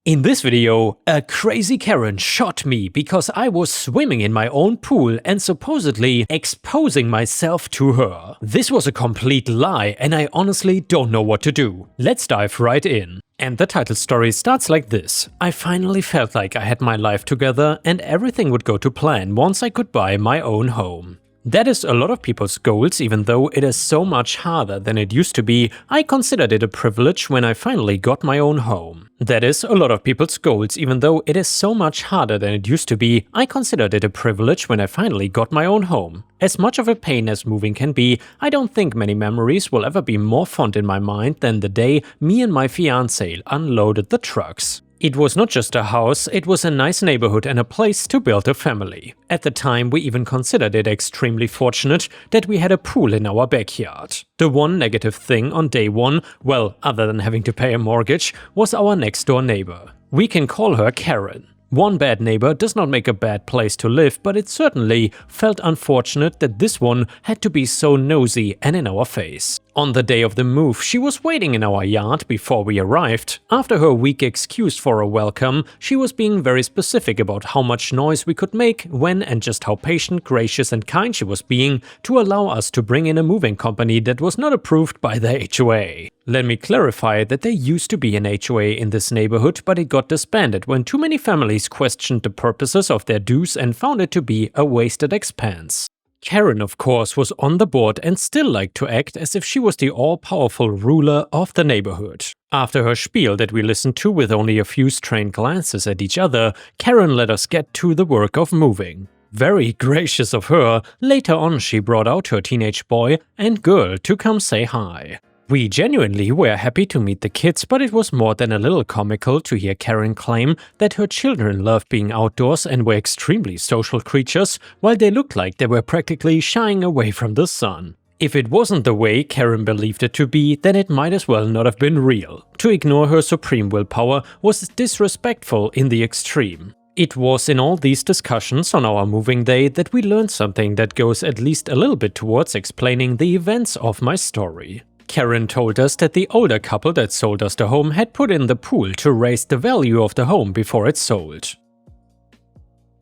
In this video, a crazy Karen shot me because I was swimming in my own pool and supposedly exposing myself to her. This was a complete lie and I honestly don't know what to do. Let's dive right in. And the title story starts like this. I finally felt like I had my life together and everything would go to plan once I could buy my own home. That is a lot of people's goals, even though it is so much harder than it used to be. I considered it a privilege when I finally got my own home. That is a lot of people's goals, even though it is so much harder than it used to be. I considered it a privilege when I finally got my own home. As much of a pain as moving can be, I don't think many memories will ever be more fond in my mind than the day me and my fiancé unloaded the trucks. It was not just a house, it was a nice neighborhood and a place to build a family. At the time, we even considered it extremely fortunate that we had a pool in our backyard. The one negative thing on day one, well, other than having to pay a mortgage, was our next door neighbor. We can call her Karen. One bad neighbor does not make a bad place to live, but it certainly felt unfortunate that this one had to be so nosy and in our face. On the day of the move, she was waiting in our yard before we arrived. After her weak excuse for a welcome, she was being very specific about how much noise we could make, when, and just how patient, gracious and kind she was being to allow us to bring in a moving company that was not approved by the HOA. Let me clarify that there used to be an HOA in this neighborhood, but it got disbanded when too many families questioned the purposes of their dues and found it to be a wasted expense. Karen, of course, was on the board and still liked to act as if she was the all-powerful ruler of the neighborhood. After her spiel that we listened to with only a few strained glances at each other, Karen let us get to the work of moving. Very gracious of her, later on she brought out her teenage boy and girl to come say hi. We genuinely were happy to meet the kids, but it was more than a little comical to hear Karen claim that her children loved being outdoors and were extremely social creatures, while they looked like they were practically shying away from the sun. If it wasn't the way Karen believed it to be, then it might as well not have been real. To ignore her supreme willpower was disrespectful in the extreme. It was in all these discussions on our moving day that we learned something that goes at least a little bit towards explaining the events of my story. Karen told us that the older couple that sold us the home had put in the pool to raise the value of the home before it sold.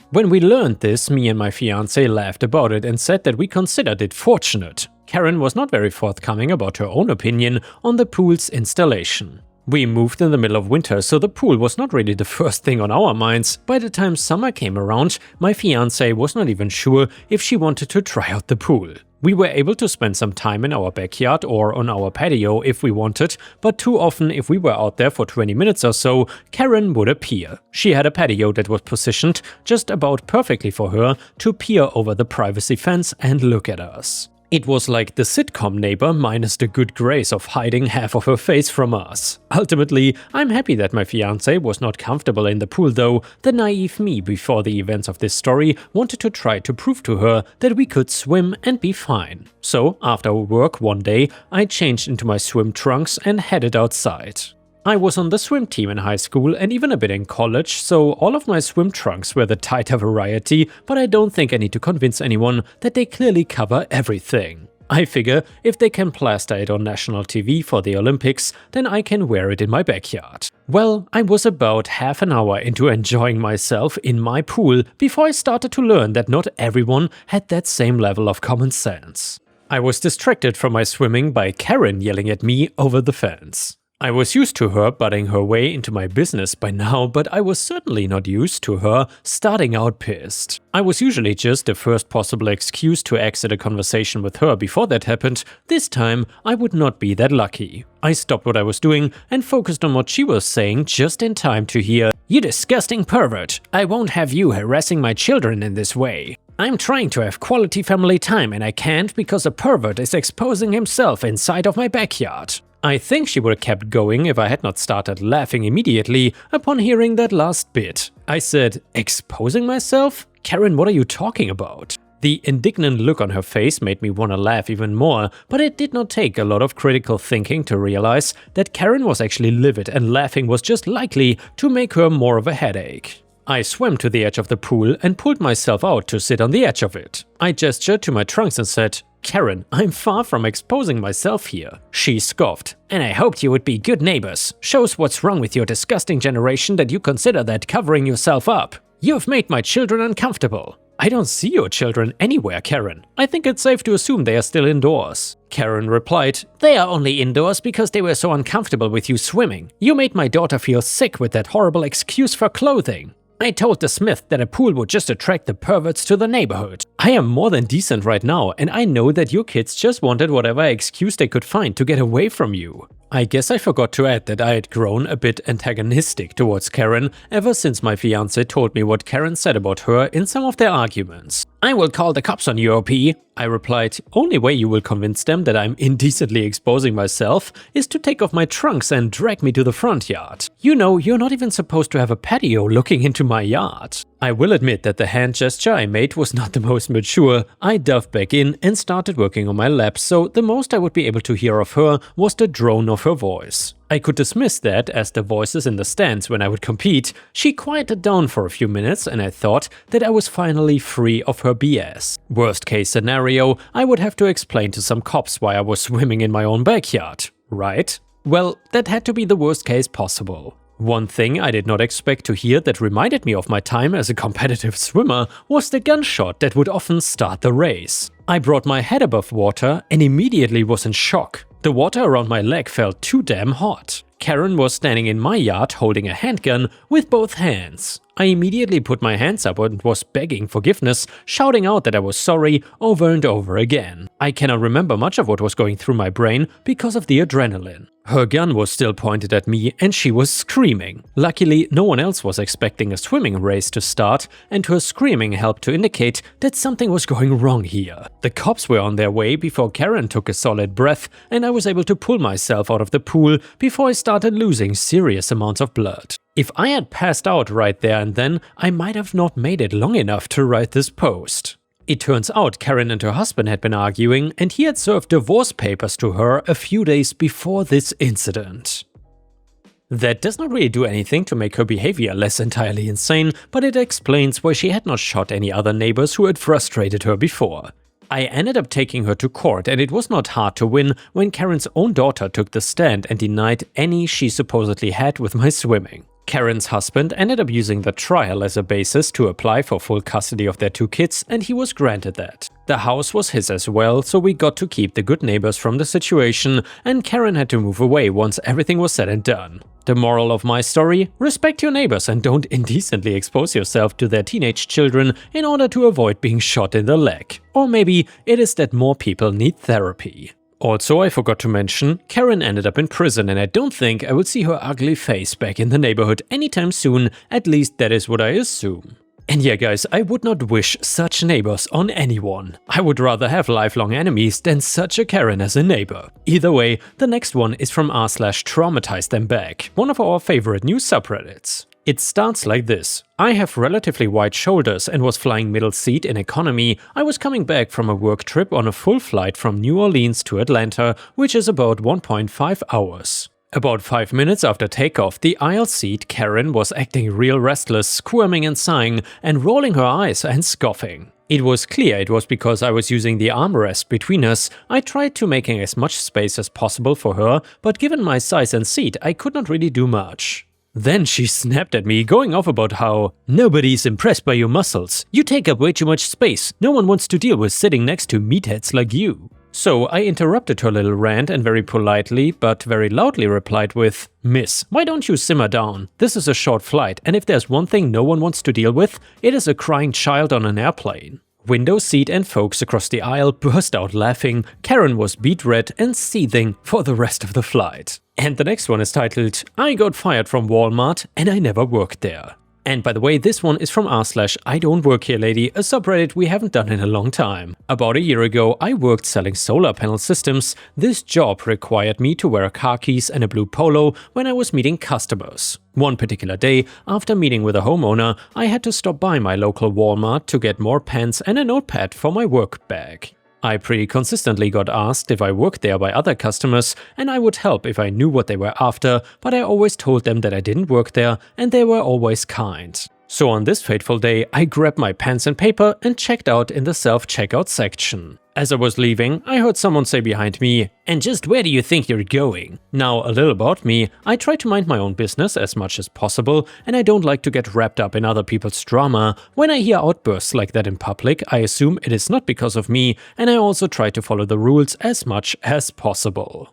When we learned this, me and my fiancé laughed about it and said that we considered it fortunate. Karen was not very forthcoming about her own opinion on the pool's installation. We moved in the middle of winter, so the pool was not really the first thing on our minds. By the time summer came around, my fiancé was not even sure if she wanted to try out the pool. We were able to spend some time in our backyard or on our patio if we wanted, but too often if we were out there for 20 minutes or so, Karen would appear. She had a patio that was positioned just about perfectly for her to peer over the privacy fence and look at us. It was like the sitcom neighbor minus the good grace of hiding half of her face from us. Ultimately, I'm happy that my fiancé was not comfortable in the pool though. The naive me before the events of this story wanted to try to prove to her that we could swim and be fine. So, after work one day, I changed into my swim trunks and headed outside. I was on the swim team in high school and even a bit in college, so all of my swim trunks were the tighter variety, but I don't think I need to convince anyone that they clearly cover everything. I figure if they can plaster it on national TV for the Olympics, then I can wear it in my backyard. Well, I was about half an hour into enjoying myself in my pool before I started to learn that not everyone had that same level of common sense. I was distracted from my swimming by Karen yelling at me over the fence. I was used to her butting her way into my business by now, but I was certainly not used to her starting out pissed. I was usually just the first possible excuse to exit a conversation with her before that happened. This time, I would not be that lucky. I stopped what I was doing and focused on what she was saying just in time to hear, "You disgusting pervert! I won't have you harassing my children in this way. I'm trying to have quality family time and I can't because a pervert is exposing himself inside of my backyard." I think she would have kept going if I had not started laughing immediately upon hearing that last bit. I said, "Exposing myself? Karen, what are you talking about?" The indignant look on her face made me want to laugh even more, but it did not take a lot of critical thinking to realize that Karen was actually livid and laughing was just likely to make her more of a headache. I swam to the edge of the pool and pulled myself out to sit on the edge of it. I gestured to my trunks and said, Karen, I'm far from exposing myself here. She scoffed. And I hoped you would be good neighbors. Shows what's wrong with your disgusting generation that you consider that covering yourself up. You've made my children uncomfortable. I don't see your children anywhere, Karen. I think it's safe to assume they are still indoors. Karen replied, They are only indoors because they were so uncomfortable with you swimming. You made my daughter feel sick with that horrible excuse for clothing. I told the smith that a pool would just attract the perverts to the neighborhood. I am more than decent right now, and I know that your kids just wanted whatever excuse they could find to get away from you. I guess I forgot to add that I had grown a bit antagonistic towards Karen ever since my fiancé told me what Karen said about her in some of their arguments. I will call the cops on you, OP. I replied, only way you will convince them that I'm indecently exposing myself is to take off my trunks and drag me to the front yard. You know, you're not even supposed to have a patio looking into my yard. I will admit that the hand gesture I made was not the most mature. I dove back in and started working on my lap, so the most I would be able to hear of her was the drone of her voice. I could dismiss that as the voices in the stands when I would compete. She quieted down for a few minutes and I thought that I was finally free of her BS. Worst case scenario, I would have to explain to some cops why I was swimming in my own backyard, right? Well, that had to be the worst case possible. One thing I did not expect to hear that reminded me of my time as a competitive swimmer was the gunshot that would often start the race. I brought my head above water and immediately was in shock. The water around my leg felt too damn hot. Karen was standing in my yard holding a handgun with both hands. I immediately put my hands up and was begging forgiveness, shouting out that I was sorry over and over again. I cannot remember much of what was going through my brain because of the adrenaline. Her gun was still pointed at me and she was screaming. Luckily, no one else was expecting a swimming race to start, and her screaming helped to indicate that something was going wrong here. The cops were on their way before Karen took a solid breath, and I was able to pull myself out of the pool before I started losing serious amounts of blood. If I had passed out right there and then, I might have not made it long enough to write this post. It turns out Karen and her husband had been arguing, and he had served divorce papers to her a few days before this incident. That does not really do anything to make her behavior less entirely insane, but it explains why she had not shot any other neighbors who had frustrated her before. I ended up taking her to court, and it was not hard to win when Karen's own daughter took the stand and denied any she supposedly had with my swimming. Karen's husband ended up using the trial as a basis to apply for full custody of their 2 kids, and he was granted that. The house was his as well, so we got to keep the good neighbors from the situation, and Karen had to move away once everything was said and done. The moral of my story: respect your neighbors and don't indecently expose yourself to their teenage children in order to avoid being shot in the leg. Or maybe it is that more people need therapy. Also, I forgot to mention, Karen ended up in prison, and I don't think I will see her ugly face back in the neighborhood anytime soon, at least that is what I assume. And yeah guys, I would not wish such neighbors on anyone. I would rather have lifelong enemies than such a Karen as a neighbor. Either way, the next one is from r/traumatize-them-back, one of our favorite news subreddits. It starts like this. I have relatively wide shoulders and was flying middle seat in economy. I was coming back from a work trip on a full flight from New Orleans to Atlanta, which is about 1.5 hours. About 5 minutes after takeoff, the aisle seat Karen was acting real restless, squirming and sighing, and rolling her eyes and scoffing. It was clear it was because I was using the armrest between us. I tried to making as much space as possible for her, but given my size and seat, I could not really do much. Then she snapped at me, going off about how nobody's impressed by your muscles. You take up way too much space. No one wants to deal with sitting next to meatheads like you. So I interrupted her little rant and very politely, but very loudly replied with, "Miss, why don't you simmer down? This is a short flight, and if there's one thing no one wants to deal with, it is a crying child on an airplane." Window seat and folks across the aisle burst out laughing. Karen was beet red and seething for the rest of the flight. And the next one is titled, "I got fired from Walmart and I never worked there." And by the way, this one is from r/I-don't-work-here-lady, a subreddit we haven't done in a long time. About a year ago, I worked selling solar panel systems. This job required me to wear khakis and a blue polo when I was meeting customers. One particular day, after meeting with a homeowner, I had to stop by my local Walmart to get more pens and a notepad for my work bag. I pretty consistently got asked if I worked there by other customers, and I would help if I knew what they were after, but I always told them that I didn't work there, and they were always kind. So on this fateful day, I grabbed my pens and paper and checked out in the self-checkout section. As I was leaving, I heard someone say behind me, "And just where do you think you're going?" Now, a little about me, I try to mind my own business as much as possible, and I don't like to get wrapped up in other people's drama. When I hear outbursts like that in public, I assume it is not because of me, and I also try to follow the rules as much as possible.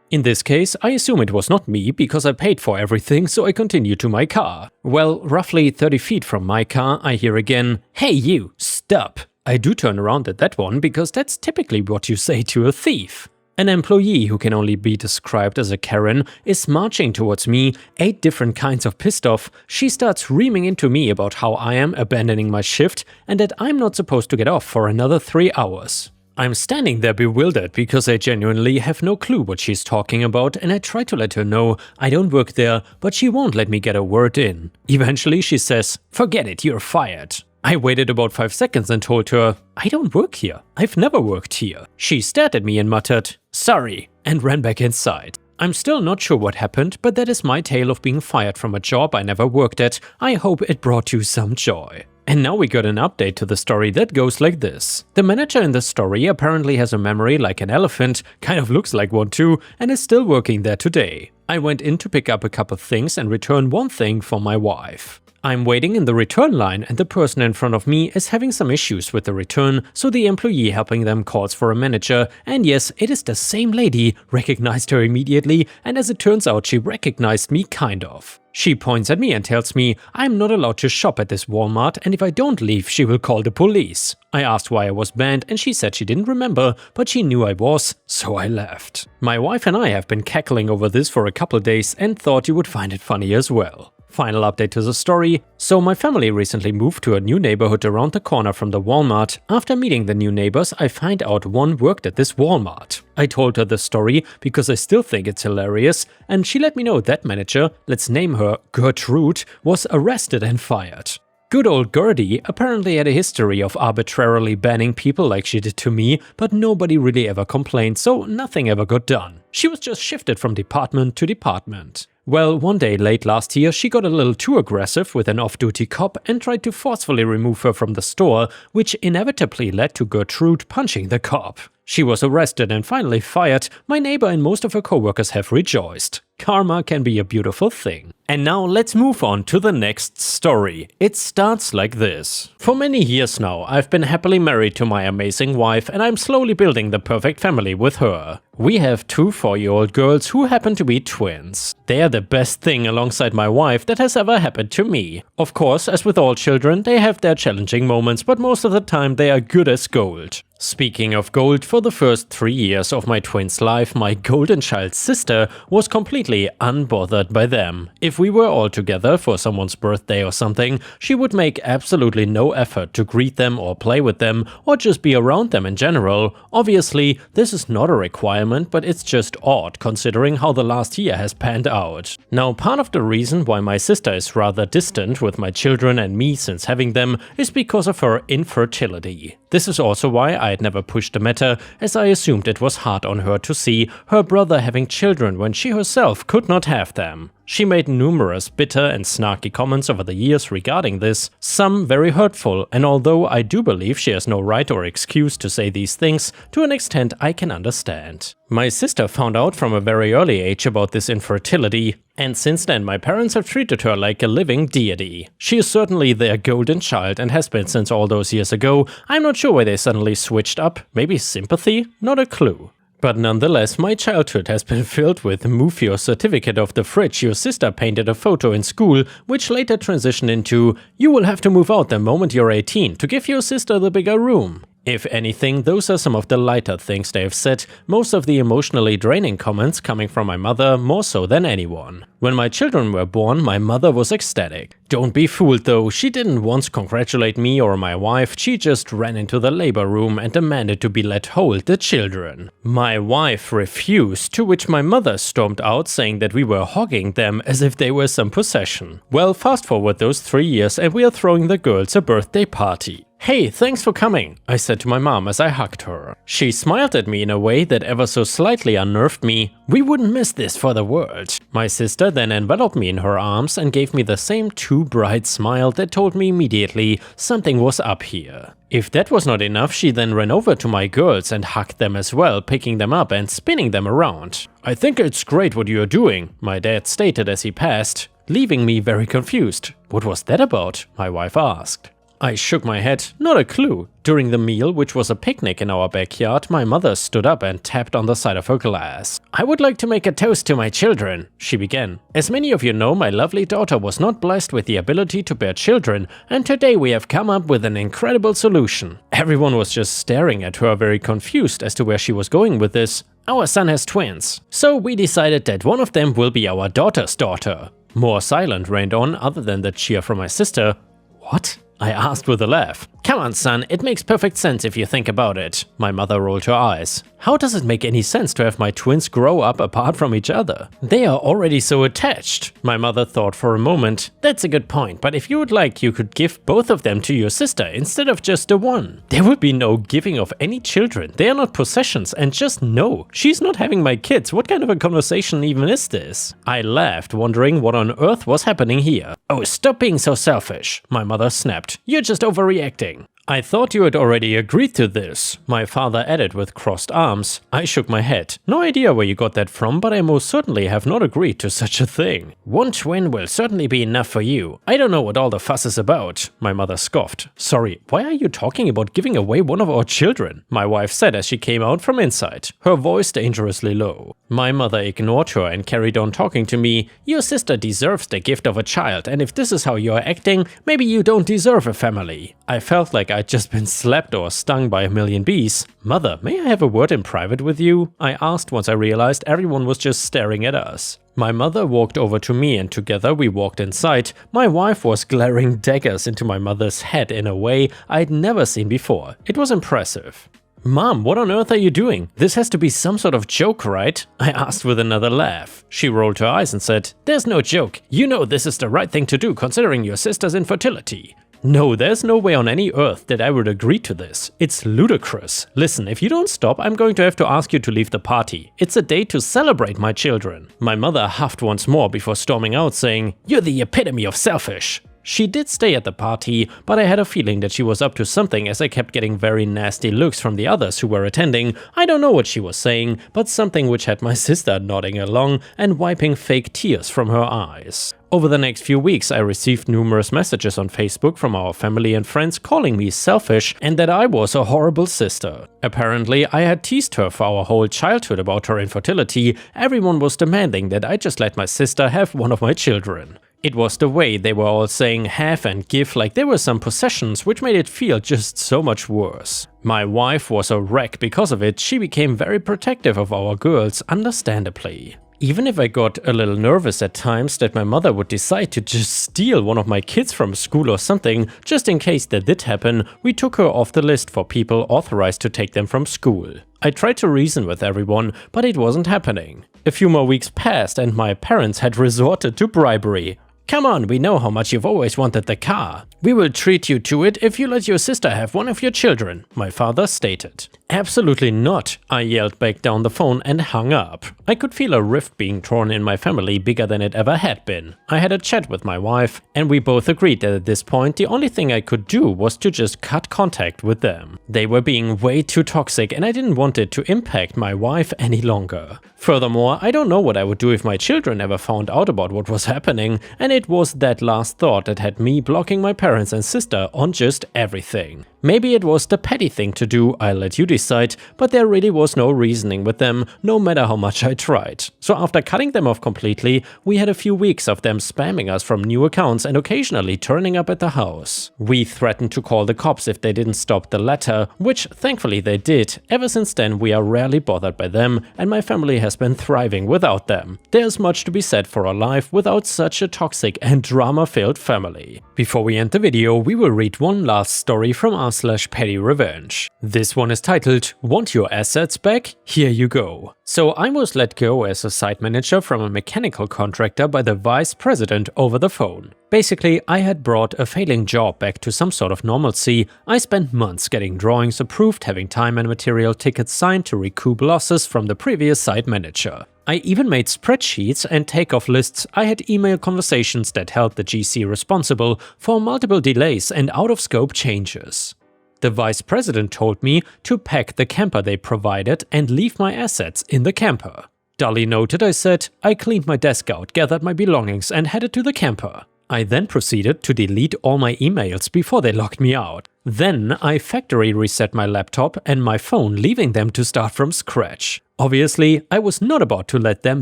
In this case, I assume it was not me because I paid for everything, so I continue to my car. Well, roughly 30 feet from my car, I hear again, "Hey you, stop!" I do turn around at that one because that's typically what you say to a thief. An employee who can only be described as a Karen is marching towards me, 8 different kinds of pissed off. She starts reaming into me about how I am abandoning my shift and that I'm not supposed to get off for another 3 hours. I'm standing there bewildered because I genuinely have no clue what she's talking about, and I try to let her know I don't work there, but she won't let me get a word in. Eventually she says, "Forget it, you're fired." I waited about 5 seconds and told her, "I don't work here. I've never worked here." She stared at me and muttered, "Sorry," and ran back inside. I'm still not sure what happened, but that is my tale of being fired from a job I never worked at. I hope it brought you some joy. And now we got an update to the story that goes like this. The manager in the story apparently has a memory like an elephant, kind of looks like one too, and is still working there today. I went in to pick up a couple things and return one thing for my wife. I'm waiting in the return line and the person in front of me is having some issues with the return, so the employee helping them calls for a manager, and yes, it is the same lady, recognized her immediately, and as it turns out she recognized me kind of. She points at me and tells me I'm not allowed to shop at this Walmart and if I don't leave she will call the police. I asked why I was banned and she said she didn't remember, but she knew I was, so I left. My wife and I have been cackling over this for a couple days and thought you would find it funny as well. Final update to the story. So my family recently moved to a new neighborhood around the corner from the Walmart. After meeting the new neighbors, I find out one worked at this Walmart. I told her the story because I still think it's hilarious, and she let me know that manager, let's name her Gertrude, was arrested and fired. Good old Gertie apparently had a history of arbitrarily banning people like she did to me, but nobody really ever complained, so nothing ever got done. She was just shifted from department to department. Well, one day late last year, she got a little too aggressive with an off-duty cop and tried to forcefully remove her from the store, which inevitably led to Gertrude punching the cop. She was arrested and finally fired. My neighbor and most of her coworkers have rejoiced. Karma can be a beautiful thing. And now let's move on to the next story. It starts like this. For many years now, I've been happily married to my amazing wife and I'm slowly building the perfect family with her. We have 2 4-year-old girls who happen to be twins. They are the best thing alongside my wife that has ever happened to me. Of course, as with all children, they have their challenging moments, but most of the time they are good as gold. Speaking of gold, for the first 3 years of my twins' life, my golden child's sister was completely unbothered by them. If we were all together for someone's birthday or something, she would make absolutely no effort to greet them or play with them or just be around them in general. Obviously, this is not a requirement, but it's just odd considering how the last year has panned out. Now, part of the reason why my sister is rather distant with my children and me since having them is because of her infertility. This is also why I had never pushed the matter, as I assumed it was hard on her to see her brother having children when she herself could not have them. She made numerous bitter and snarky comments over the years regarding this, some very hurtful, and although I do believe she has no right or excuse to say these things, to an extent I can understand. My sister found out from a very early age about this infertility, and since then my parents have treated her like a living deity. She is certainly their golden child and has been since all those years ago. I'm not sure why they suddenly switched up, maybe sympathy? Not a clue. But nonetheless, my childhood has been filled with "Move your certificate off the fridge, your sister painted a photo in school," which later transitioned into "You will have to move out the moment you're 18 to give your sister the bigger room." If anything, those are some of the lighter things they have said, most of the emotionally draining comments coming from my mother more so than anyone. When my children were born, my mother was ecstatic. Don't be fooled though, she didn't once congratulate me or my wife, she just ran into the labor room and demanded to be let hold the children. My wife refused, to which my mother stormed out saying that we were hogging them as if they were some possession. Well, fast forward those 3 years and we are throwing the girls a birthday party. "Hey, thanks for coming," I said to my mom as I hugged her. She smiled at me in a way that ever so slightly unnerved me. "We wouldn't miss this for the world." My sister then enveloped me in her arms and gave me the same too bright smile that told me immediately something was up here. If that was not enough, she then ran over to my girls and hugged them as well, picking them up and spinning them around. "I think it's great what you are doing," my dad stated as he passed, leaving me very confused. "What was that about?" my wife asked. I shook my head, not a clue. During the meal, which was a picnic in our backyard, my mother stood up and tapped on the side of her glass. "I would like to make a toast to my children," she began. "As many of you know, my lovely daughter was not blessed with the ability to bear children, and today we have come up with an incredible solution." Everyone was just staring at her, very confused as to where she was going with this. "Our son has twins, so we decided that one of them will be our daughter's daughter." More silence reigned on other than the cheer from my sister. "What?" I asked with a laugh. "Come on, son, it makes perfect sense if you think about it." My mother rolled her eyes. "How does it make any sense to have my twins grow up apart from each other? They are already so attached." My mother thought for a moment. "That's a good point, but if you would like, you could give both of them to your sister instead of just the one. There would be no giving of any children. They are not possessions, and just no, she's not having my kids. What kind of a conversation even is this?" I laughed, wondering what on earth was happening here. "Oh, stop being so selfish," my mother snapped. "You're just overreacting." "I thought you had already agreed to this," my father added with crossed arms. I shook my head. "No idea where you got that from, but I most certainly have not agreed to such a thing." "One twin will certainly be enough for you. I don't know what all the fuss is about," my mother scoffed. "Sorry, why are you talking about giving away one of our children?" my wife said as she came out from inside, her voice dangerously low. My mother ignored her and carried on talking to me. "Your sister deserves the gift of a child, and if this is how you are acting, maybe you don't deserve a family." I felt like I'd just been slapped or stung by a million bees. "Mother, may I have a word in private with you?" I asked once I realized everyone was just staring at us. My mother walked over to me and together we walked inside. My wife was glaring daggers into my mother's head in a way I'd never seen before. It was impressive. "Mom, what on earth are you doing? This has to be some sort of joke, right?" I asked with another laugh. She rolled her eyes and said, "There's no joke. You know this is the right thing to do considering your sister's infertility." "No, there's no way on any earth that I would agree to this. It's ludicrous. Listen, if you don't stop, I'm going to have to ask you to leave the party. It's a day to celebrate my children." My mother huffed once more before storming out saying, "You're the epitome of selfish." She did stay at the party, but I had a feeling that she was up to something as I kept getting very nasty looks from the others who were attending. I don't know what she was saying, but something which had my sister nodding along and wiping fake tears from her eyes. Over the next few weeks, I received numerous messages on Facebook from our family and friends calling me selfish and that I was a horrible sister. Apparently, I had teased her for our whole childhood about her infertility. Everyone was demanding that I just let my sister have one of my children. It was the way they were all saying have and give like there were some possessions, which made it feel just so much worse. My wife was a wreck because of it. She became very protective of our girls, understandably. Even if I got a little nervous at times that my mother would decide to just steal one of my kids from school or something, just in case that did happen, we took her off the list for people authorized to take them from school. I tried to reason with everyone, but it wasn't happening. A few more weeks passed and my parents had resorted to bribery. "Come on, we know how much you've always wanted the car. We will treat you to it if you let your sister have one of your children," my father stated. "Absolutely not," I yelled back down the phone and hung up. I could feel a rift being torn in my family bigger than it ever had been. I had a chat with my wife and we both agreed that at this point the only thing I could do was to just cut contact with them. They were being way too toxic and I didn't want it to impact my wife any longer. Furthermore, I don't know what I would do if my children ever found out about what was happening, and it was that last thought that had me blocking my parents and sister on just everything. Maybe it was the petty thing to do, I'll let you decide, but there really was no reasoning with them, no matter how much I tried. So after cutting them off completely, we had a few weeks of them spamming us from new accounts and occasionally turning up at the house. We threatened to call the cops if they didn't stop the latter, which thankfully they did. Ever since then we are rarely bothered by them and my family has been thriving without them. There's much to be said for a life without such a toxic and drama-filled family. Before we end the video, we will read one last story from r/petty revenge. This one is titled titled "Want Your Assets Back? Here You Go." So I was let go as a site manager from a mechanical contractor by the vice president over the phone. Basically, I had brought a failing job back to some sort of normalcy. I spent months getting drawings approved, having time and material tickets signed to recoup losses from the previous site manager. I even made spreadsheets and takeoff lists. I had email conversations that held the GC responsible for multiple delays and out-of-scope changes. The vice president told me to pack the camper they provided and leave my assets in the camper. Dully noted, I said, I cleaned my desk out, gathered my belongings and headed to the camper. I then proceeded to delete all my emails before they locked me out. Then I factory reset my laptop and my phone, leaving them to start from scratch. Obviously, I was not about to let them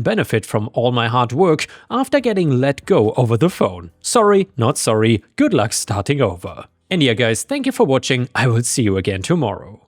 benefit from all my hard work after getting let go over the phone. Sorry, not sorry, good luck starting over. And yeah guys, thank you for watching, I will see you again tomorrow.